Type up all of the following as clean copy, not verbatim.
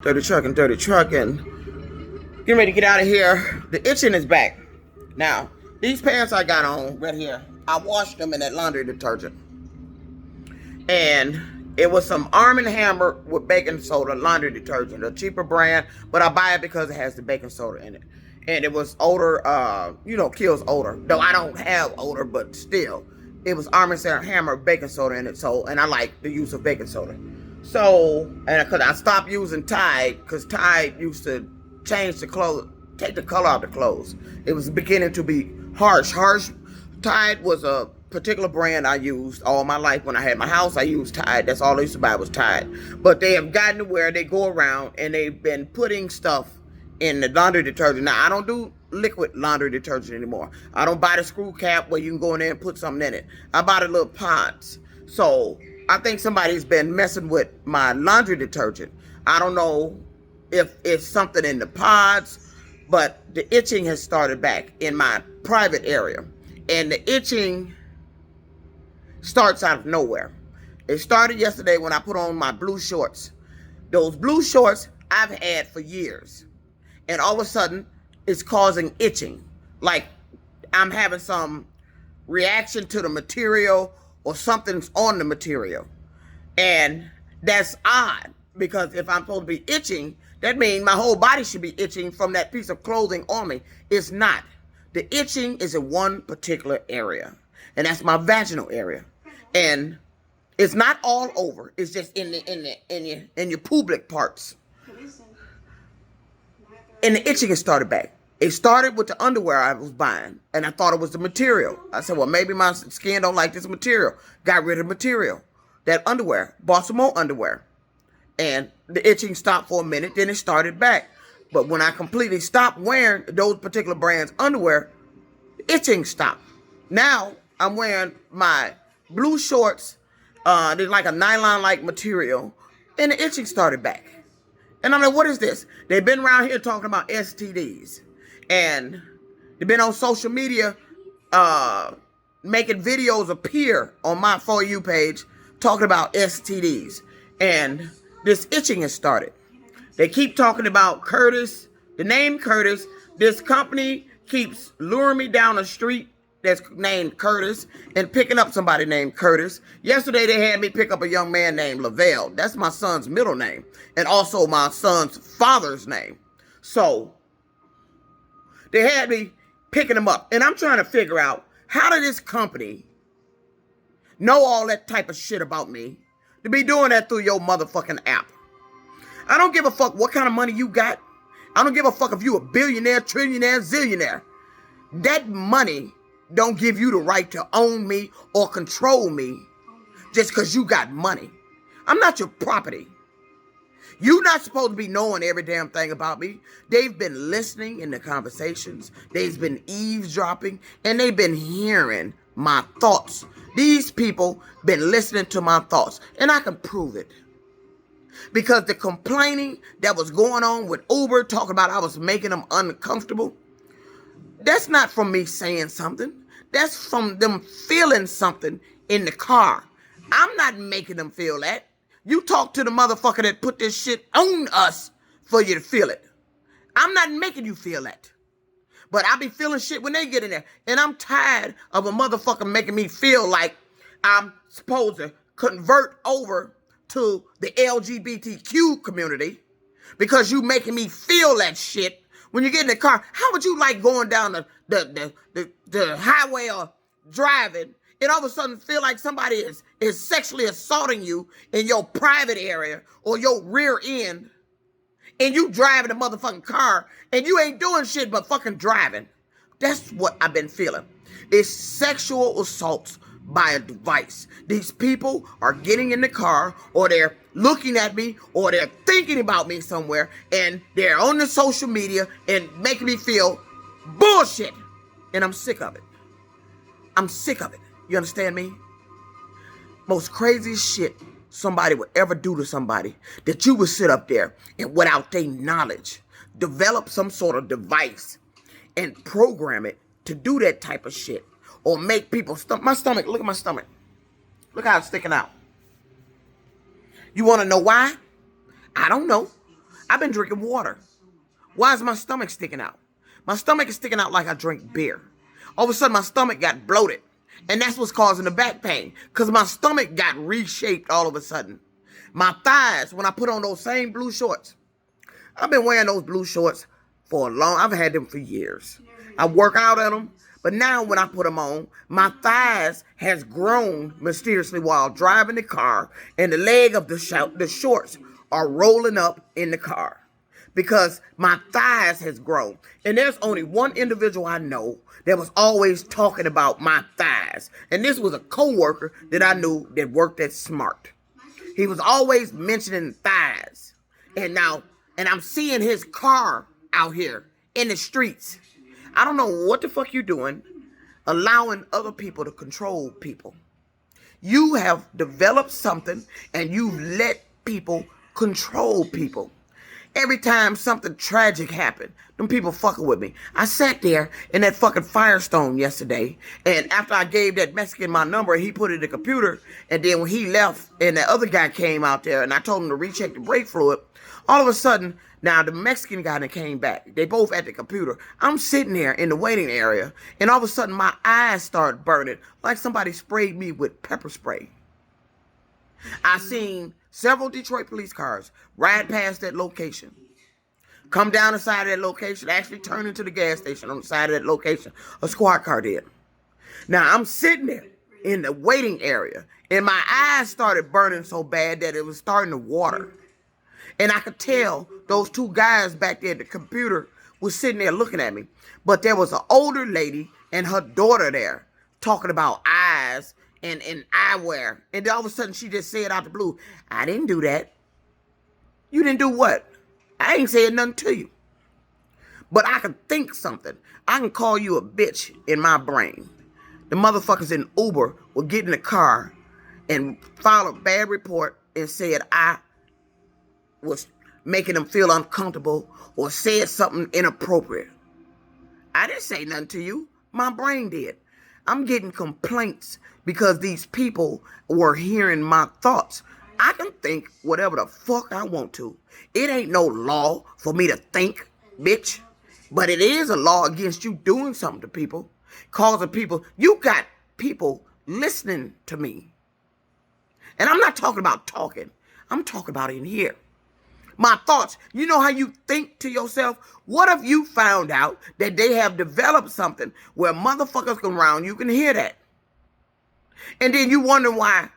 Dirty trucking, dirty trucking. Getting ready to get out of here. The itching is back. Now, these pants I got on right here, I washed them in that laundry detergent. And it was some Arm & Hammer with baking soda laundry detergent, a cheaper brand, but I buy it because it has the baking soda in it. And it was odor, kills odor. Though I don't have odor, but still, it was Arm & Hammer baking soda in it. So, and I like the use of baking soda. So, and because I stopped using Tide, because Tide used to change the clothes, take the color out of the clothes. It was beginning to be harsh. Tide was a particular brand I used all my life. When I had my house, I used Tide. That's all I used to buy was Tide. But they have gotten to where they go around and they've been putting stuff in the laundry detergent. Now, I don't do liquid laundry detergent anymore. I don't buy the screw cap where you can go in there and put something in it. I buy the little pods. So I think somebody's been messing with my laundry detergent. I don't know if it's something in the pods, but the itching has started back in my private area. And the itching starts out of nowhere. It started yesterday when I put on my blue shorts. Those blue shorts I've had for years. And all of a sudden, it's causing itching. Like I'm having some reaction to the material or something's on the material. And that's odd, because if I'm supposed to be itching, that means my whole body should be itching from that piece of clothing on me. It's not. The itching is in one particular area, and that's my vaginal area. And it's not all over. It's just in your pubic parts. And the itching has started back. It started with the underwear I was buying, and I thought it was the material. I said, well, maybe my skin don't like this material. Got rid of the material. That underwear. Bought some more underwear. And the itching stopped for a minute, then it started back. But when I completely stopped wearing those particular brands' underwear, the itching stopped. Now, I'm wearing my blue shorts. There's like a nylon-like material, and the itching started back. And I'm like, what is this? They've been around here talking about STDs. And they've been on social media making videos appear on my For You page talking about STDs. And this itching has started. They keep talking about Curtis, the name Curtis. This company keeps luring me down the street that's named Curtis and picking up somebody named Curtis. Yesterday, they had me pick up a young man named Lavelle. That's my son's middle name and also my son's father's name. So they had me picking him up. And I'm trying to figure out, how did this company know all that type of shit about me to be doing that through your motherfucking app? I don't give a fuck what kind of money you got. I don't give a fuck if you a billionaire, trillionaire, zillionaire. That money don't give you the right to own me or control me just because you got money. I'm not your property. You're not supposed to be knowing every damn thing about me. They've been listening in the conversations. They've been eavesdropping, and they've been hearing my thoughts. These people been listening to my thoughts, and I can prove it. Because the complaining that was going on with Uber, talking about I was making them uncomfortable, that's not from me saying something. That's from them feeling something in the car. I'm not making them feel that. You talk to the motherfucker that put this shit on us for you to feel it. I'm not making you feel that. But I be feeling shit when they get in there. And I'm tired of a motherfucker making me feel like I'm supposed to convert over to the LGBTQ community because you making me feel that shit when you get in the car. How would you like going down the highway or driving and all of a sudden feel like somebody is sexually assaulting you in your private area or your rear end, and you driving a motherfucking car and you ain't doing shit but fucking driving? That's what I've been feeling. It's sexual assaults by a device. These people are getting in the car, or they're looking at me, or they're thinking about me somewhere, and they're on the social media and making me feel bullshit. And I'm sick of it. I'm sick of it. You understand me? Most craziest shit somebody would ever do to somebody, that you would sit up there and without their knowledge, develop some sort of device and program it to do that type of shit. Or make people my stomach, look at my stomach. Look how it's sticking out. You want to know why? I don't know. I've been drinking water. Why is my stomach sticking out? My stomach is sticking out like I drink beer. All of a sudden, my stomach got bloated. And that's what's causing the back pain. Because my stomach got reshaped all of a sudden. My thighs, when I put on those same blue shorts. I've been wearing those blue shorts for a long, I've had them for years. I work out in them. But now when I put them on, my thighs has grown mysteriously while driving the car. And the leg of the shorts are rolling up in the car. Because my thighs has grown. And there's only one individual I know that was always talking about my thighs. And this was a coworker that I knew that worked at Smart. He was always mentioning thighs. And I'm seeing his car out here in the streets. I don't know what the fuck you're doing, allowing other people to control people. You have developed something and you've let people control people. Every time something tragic happened, them people fucking with me. I sat there in that fucking Firestone yesterday, and after I gave that Mexican my number, he put it in the computer, and then when he left, and the other guy came out there, and I told him to recheck the brake fluid, all of a sudden, now the Mexican guy that came back, they both at the computer. I'm sitting there in the waiting area, and all of a sudden, my eyes start burning, like somebody sprayed me with pepper spray. I seen several Detroit police cars ride past that location, come down the side of that location, actually turn into the gas station on the side of that location. A squad car did. Now, I'm sitting there in the waiting area, and my eyes started burning so bad that it was starting to water. And I could tell those two guys back there at the computer was sitting there looking at me. But there was an older lady and her daughter there talking about eyes and eyewear. And then all of a sudden she just said out the blue, I didn't do that. You didn't do what? I ain't saying nothing to you. But I can think something. I can call you a bitch in my brain. The motherfuckers in Uber will get in the car and file a bad report and said I was making them feel uncomfortable or said something inappropriate. I didn't say nothing to you. My brain did. I'm getting complaints because these people were hearing my thoughts. I can think whatever the fuck I want to. It ain't no law for me to think, bitch. But it is a law against you doing something to people. Causing people. You got people listening to me. And I'm not talking about talking. I'm talking about in here. My thoughts. You know how you think to yourself? What if you found out that they have developed something where motherfuckers come around, you can hear that. And then you wonder why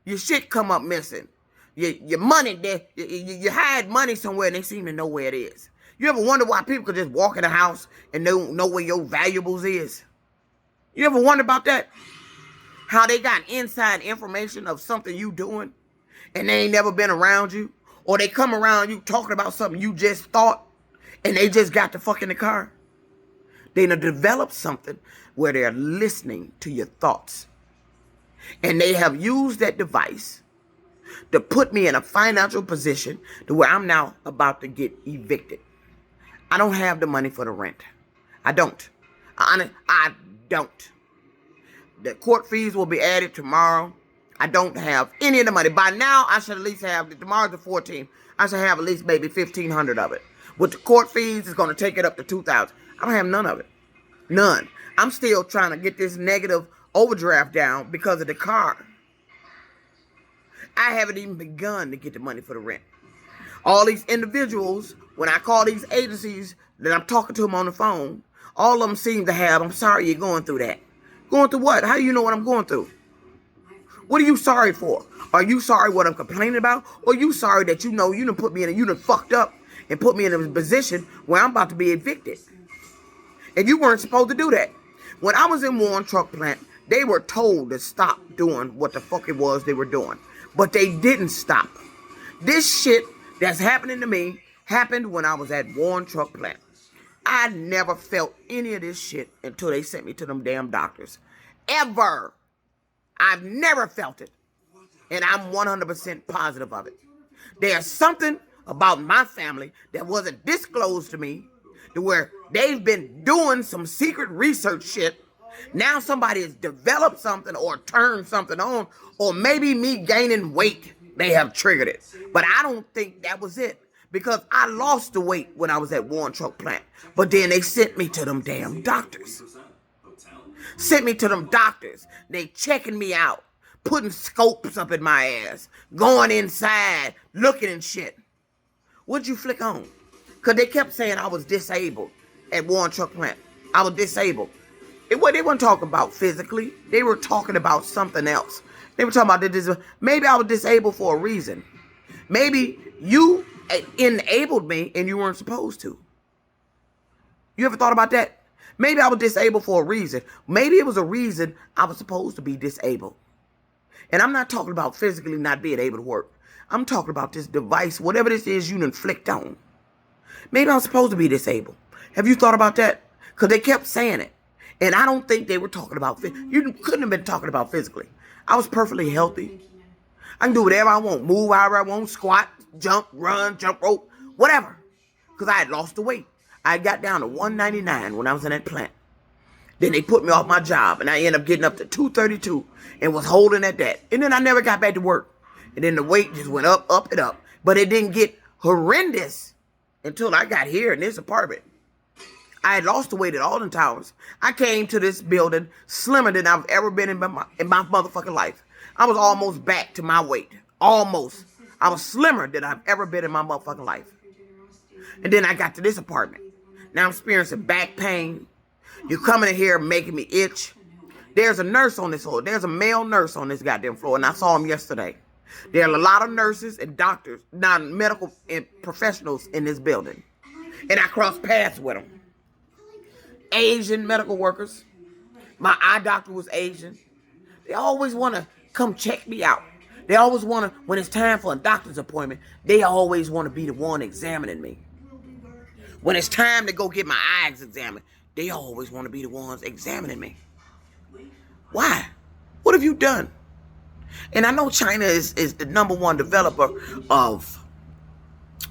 your shit come up missing. Your money, you hide money somewhere and they seem to know where it is. You ever wonder why people could just walk in the house and know where your valuables is? You ever wonder about that? How they got inside information of something you doing and they ain't never been around you? Or they come around you talking about something you just thought and they just got the fuck in the car. They done developed something where they're listening to your thoughts. And they have used that device to put me in a financial position to where I'm now about to get evicted. I don't have the money for the rent. I don't. I don't. The court fees will be added tomorrow. I don't have any of the money. By now, I should at least have, tomorrow's the 14th, I should have at least maybe $1,500 of it. With the court fees, it's going to take it up to $2,000. I don't have none of it. None. I'm still trying to get this negative overdraft down because of the car. I haven't even begun to get the money for the rent. All these individuals, when I call these agencies that I'm talking to them on the phone, all of them seem to have, I'm sorry you're going through that. Going through what? How do you know what I'm going through? What are you sorry for? Are you sorry what I'm complaining about? Or are you sorry that you know you done put me in, you done fucked up and put me in a position where I'm about to be evicted? And you weren't supposed to do that. When I was in Warren Truck Plant, they were told to stop doing what the fuck it was they were doing. But they didn't stop. This shit that's happening to me happened when I was at Warren Truck Plant. I never felt any of this shit until they sent me to them damn doctors. Ever. I've never felt it. And I'm 100% positive of it. There's something about my family that wasn't disclosed to me to where they've been doing some secret research shit. Now somebody has developed something or turned something on, or maybe me gaining weight, they have triggered it. But I don't think that was it. because I lost the weight when I was at Warren Truck Plant. But then they sent me to them damn doctors. Sent me to them doctors. They checking me out, putting scopes up in my ass, going inside, looking and shit. What'd you flick on? Because they kept saying I was disabled at Warren Truck Plant. I was disabled. They weren't talking about physically. They were talking about something else. They were talking about this. Maybe I was disabled for a reason. Maybe you enabled me and you weren't supposed to. You ever thought about that? Maybe I was disabled for a reason. Maybe it was a reason I was supposed to be disabled. And I'm not talking about physically not being able to work. I'm talking about this device, whatever this is you inflict on. Maybe I'm supposed to be disabled. Have you thought about that? Because they kept saying it. And I don't think they were talking about, you couldn't have been talking about physically. I was perfectly healthy. I can do whatever I want, move however I want, squat, jump, run, jump rope, whatever. Because I had lost the weight. I got down to 199 when I was in that plant. Then they put me off my job, and I ended up getting up to 232 and was holding at that. And then I never got back to work. And then the weight just went up, up, and up. But it didn't get horrendous until I got here in this apartment. I had lost the weight at Alden Towers. I came to this building slimmer than I've ever been in my motherfucking life. I was almost back to my weight. Almost. I was slimmer than I've ever been in my motherfucking life. And then I got to this apartment. Now I'm experiencing back pain. You're coming in here making me itch. There's a nurse on this floor. There's a male nurse on this goddamn floor, and I saw him yesterday. There are a lot of nurses and doctors, non-medical professionals in this building. And I crossed paths with them. Asian medical workers. My eye doctor was Asian. They always want to come check me out. They always want to, when it's time for a doctor's appointment, they always want to be the one examining me. When it's time to go get my eyes examined, they always want to be the ones examining me. Why? What have you done? And I know China is the #1 developer of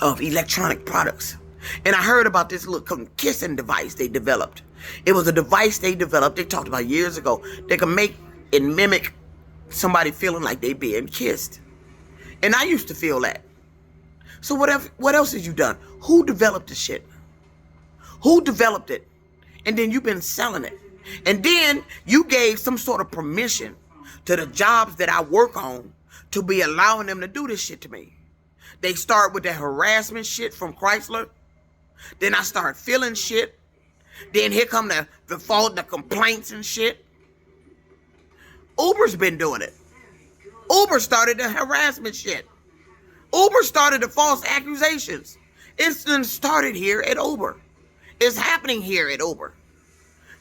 electronic products. And I heard about this little kissing device they developed. It was a device they developed, they talked about years ago. They could make and mimic somebody feeling like they being kissed. And I used to feel that. So what else have you done? Who developed the shit? Who developed it? And then you've been selling it. And then you gave some sort of permission to the jobs that I work on to be allowing them to do this shit to me. They start with the harassment shit from Chrysler. Then I start feeling shit. Then here come the complaints and shit. Uber's been doing it. Uber started the harassment shit. Uber started the false accusations. It's been started here at Uber. It's happening here at Uber.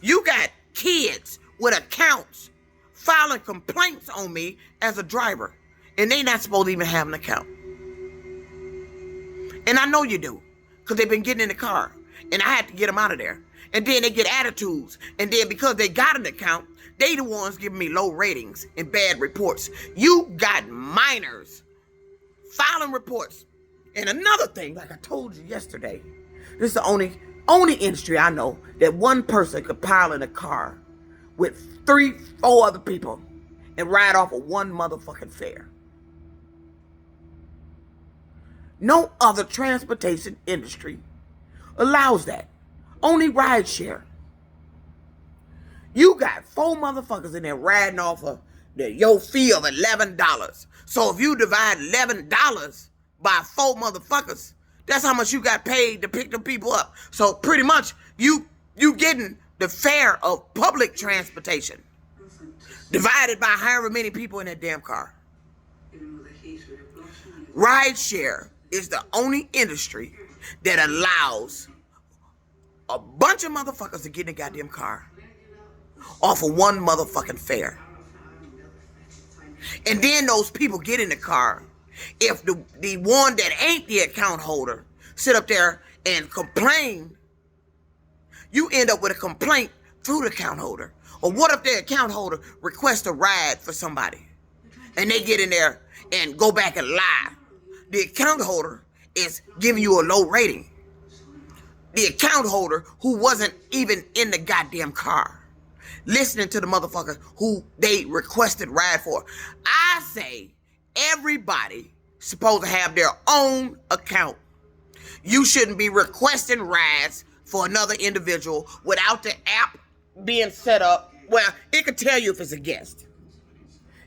You got kids with accounts filing complaints on me as a driver. And they not supposed to even have an account. And I know you do. Because they've been getting in the car. And I had to get them out of there. And then they get attitudes. And then because they got an account, they the ones giving me low ratings and bad reports. You got minors filing reports. And another thing, like I told you yesterday, this is the only industry I know that one person could pile in a car with 3, 4 other people and ride off of one motherfucking fare. No other transportation industry allows that. Only rideshare. You got 4 motherfuckers in there riding off of your fee of $11. So if you divide $11 by 4 motherfuckers, that's how much you got paid to pick them people up. So pretty much you getting the fare of public transportation divided by however many people in that damn car. Rideshare is the only industry that allows a bunch of motherfuckers to get in a goddamn car off of one motherfucking fare. And then those people get in the car. If the one that ain't the account holder sit up there and complain, you end up with a complaint through the account holder. Or what if the account holder requests a ride for somebody and they get in there and go back and lie? The account holder is giving you a low rating. The account holder who wasn't even in the goddamn car, listening to the motherfucker who they requested ride for. I say everybody supposed to have their own account You shouldn't be requesting rides for another individual without the app being set up. Well, it could tell you if it's a guest.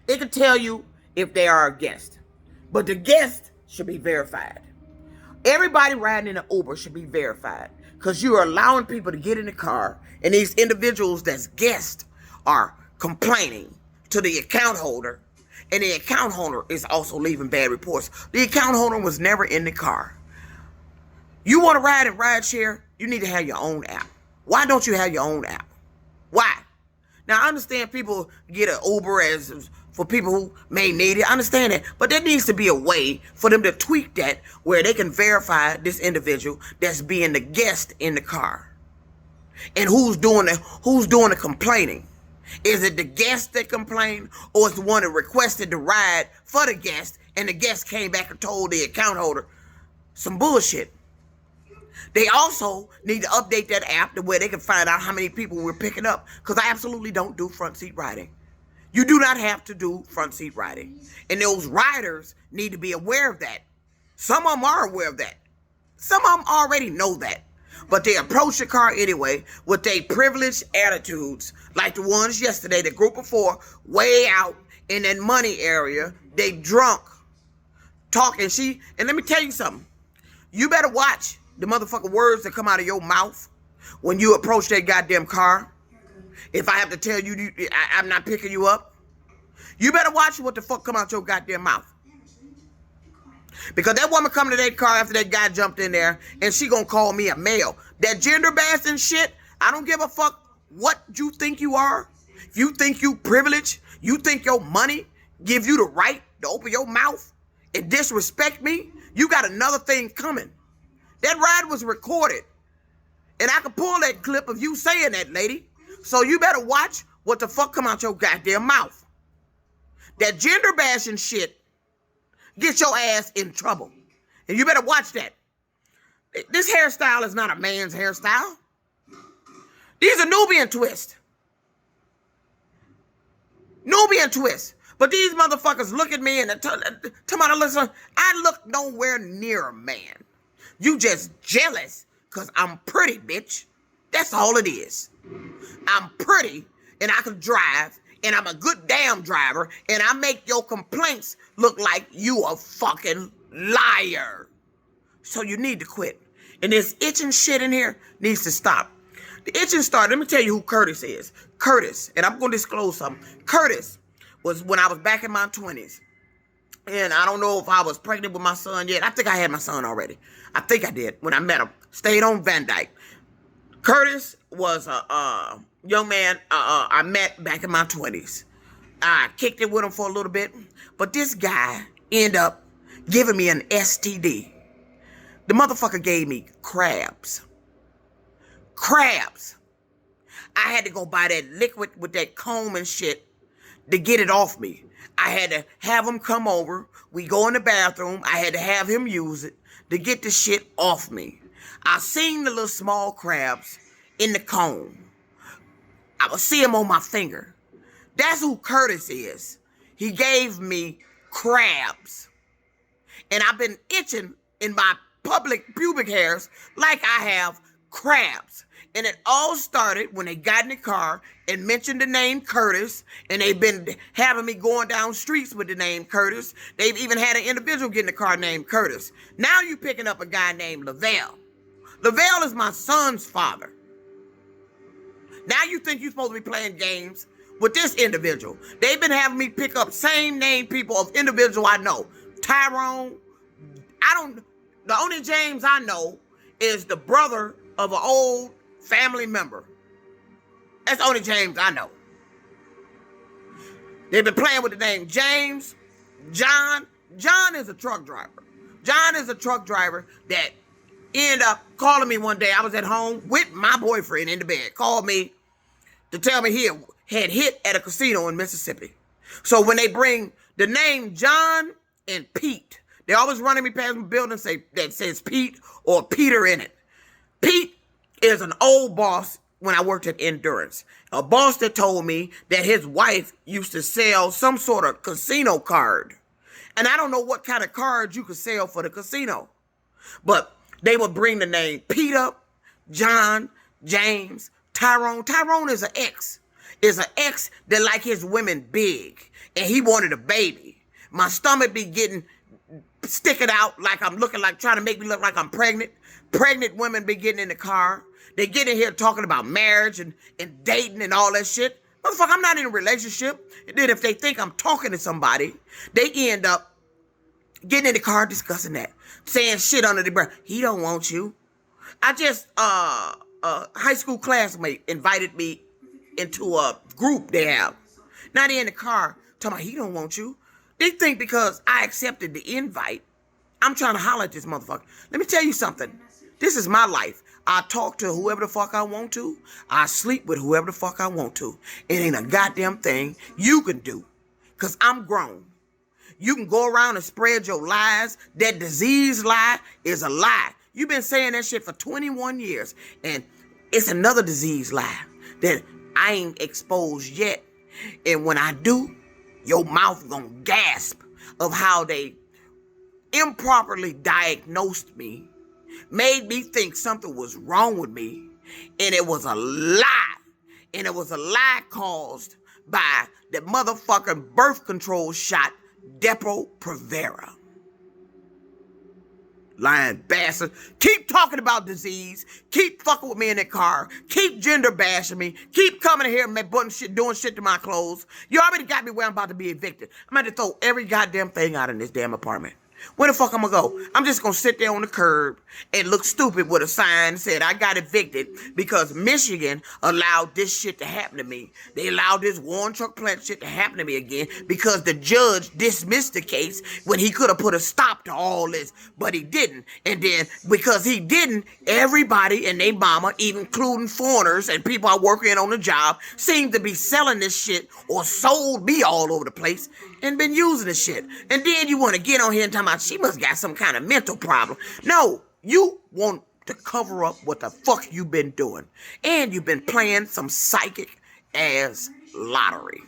It could tell you if they are a guest. But the guest should be verified. Everybody riding in an Uber should be verified, because you are allowing people to get in the car, and these individuals that's guests are complaining to the account holder, and the account holder is also leaving bad reports. The account holder was never in the car. You want to ride in rideshare, you need to have your own app. Why don't you have your own app? Why? Now, I understand people get an Uber as for people who may need it. I understand that. But there needs to be a way for them to tweak that where they can verify this individual that's being the guest in the car. And who's doing the complaining? Is it the guest that complained, or is the one that requested the ride for the guest and the guest came back and told the account holder some bullshit? They also need to update that app to where they can find out how many people we're picking up, because I absolutely don't do front seat riding. You do not have to do front seat riding. And those riders need to be aware of that. Some of them are aware of that. Some of them already know that. But they approach the car anyway with their privileged attitudes, like the ones yesterday, the group of four, way out in that money area. They drunk, talking. And let me tell you something. You better watch the motherfucking words that come out of your mouth when you approach that goddamn car. If I have to tell you I'm not picking you up, you better watch what the fuck come out your goddamn mouth. Because that woman coming to that car after that guy jumped in there, and she gonna call me a male. That gender bashing shit, I don't give a fuck what you think you are. If you think you privileged, you think your money give you the right to open your mouth and disrespect me, you got another thing coming. That ride was recorded, and I could pull that clip of you saying that, lady. So you better watch what the fuck come out your goddamn mouth. That gender bashing shit get your ass in trouble. And you better watch that. This hairstyle is not a man's hairstyle. These are Nubian twists. Nubian twists. But these motherfuckers look at me and tell me, listen, I look nowhere near a man. You just jealous because I'm pretty, bitch. That's all it is. I'm pretty, and I can drive, and I'm a good damn driver, and I make your complaints look like you a fucking liar. So you need to quit. And this itching shit in here needs to stop. The itching started. Let me tell you who Curtis is. Curtis, and I'm going to disclose something. Curtis was when I was back in my 20s. And I don't know if I was pregnant with my son yet. I think I had my son already. I think I did when I met him. Stayed on Van Dyke. Curtis was a young man I met back in my 20s. I kicked it with him for a little bit. But this guy ended up giving me an STD. The motherfucker gave me crabs. Crabs. I had to go buy that liquid with that comb and shit to get it off me. I had to have him come over. We go in the bathroom. I had to have him use it to get the shit off me. I seen the little small crabs in the comb. I would see them on my finger. That's who Curtis is. He gave me crabs. And I've been itching in my public pubic hairs like I have crabs. And it all started when they got in the car and mentioned the name Curtis. And they've been having me going down streets with the name Curtis. They've even had an individual get in the car named Curtis. Now you picking up a guy named Lavelle. Lavelle is my son's father. Now you think you're supposed to be playing games with this individual. They've been having me pick up same name people of individual I know. Tyrone. The only James I know is the brother of an old family member. That's the only James I know. They've been playing with the name James, John. John is a truck driver. John is a truck driver that ended up calling me one day. I was at home with my boyfriend in the bed. Called me to tell me he had hit at a casino in Mississippi. So when they bring the name John and Pete, they always running me past my building that says Pete or Peter in it. Pete is an old boss when I worked at Endurance. A boss that told me that his wife used to sell some sort of casino card. And I don't know what kind of cards you could sell for the casino. But They would bring the name Peter, John, James, Tyrone. Tyrone is an ex. Is an ex that like his women big. And he wanted a baby. My stomach be sticking out like I'm looking like, trying to make me look like I'm pregnant. Pregnant women be getting in the car. They get in here talking about marriage and dating and all that shit. Motherfucker, I'm not in a relationship. And then if they think I'm talking to somebody, they end up getting in the car discussing that. Saying shit under the breath. He don't want you. I just, a high school classmate invited me into a group they have. Now they in the car talking about he don't want you. They think because I accepted the invite, I'm trying to holler at this motherfucker. Let me tell you something. This is my life. I talk to whoever the fuck I want to. I sleep with whoever the fuck I want to. It ain't a goddamn thing you can do. Because I'm grown. You can go around and spread your lies. That disease lie is a lie. You've been saying that shit for 21 years. And it's another disease lie that I ain't exposed yet. And when I do, your mouth gonna gasp of how they improperly diagnosed me, made me think something was wrong with me, and it was a lie. And it was a lie caused by the motherfucking birth control shot, Depo-Provera. Lying bastard. Keep talking about disease. Keep fucking with me in the car. Keep gender bashing me. Keep coming in here and doing shit to my clothes. You already got me where I'm about to be evicted. I'm about to throw every goddamn thing out in this damn apartment. Where the fuck I'm gonna go? I'm just gonna sit there on the curb and look stupid with a sign that said I got evicted because Michigan allowed this shit to happen to me. They allowed this Warren truck plant shit to happen to me again because the judge dismissed the case when he could have put a stop to all this, but he didn't. And then because he didn't, everybody and they mama, even including foreigners and people I work in on the job, seem to be selling this shit or sold me all over the place and been using this shit. And then you want to get on here and talk about she must got some kind of mental problem. No, you want to cover up what the fuck you been doing. And you've been playing some psychic ass lottery.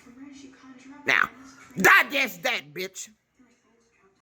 Now, digest that, bitch.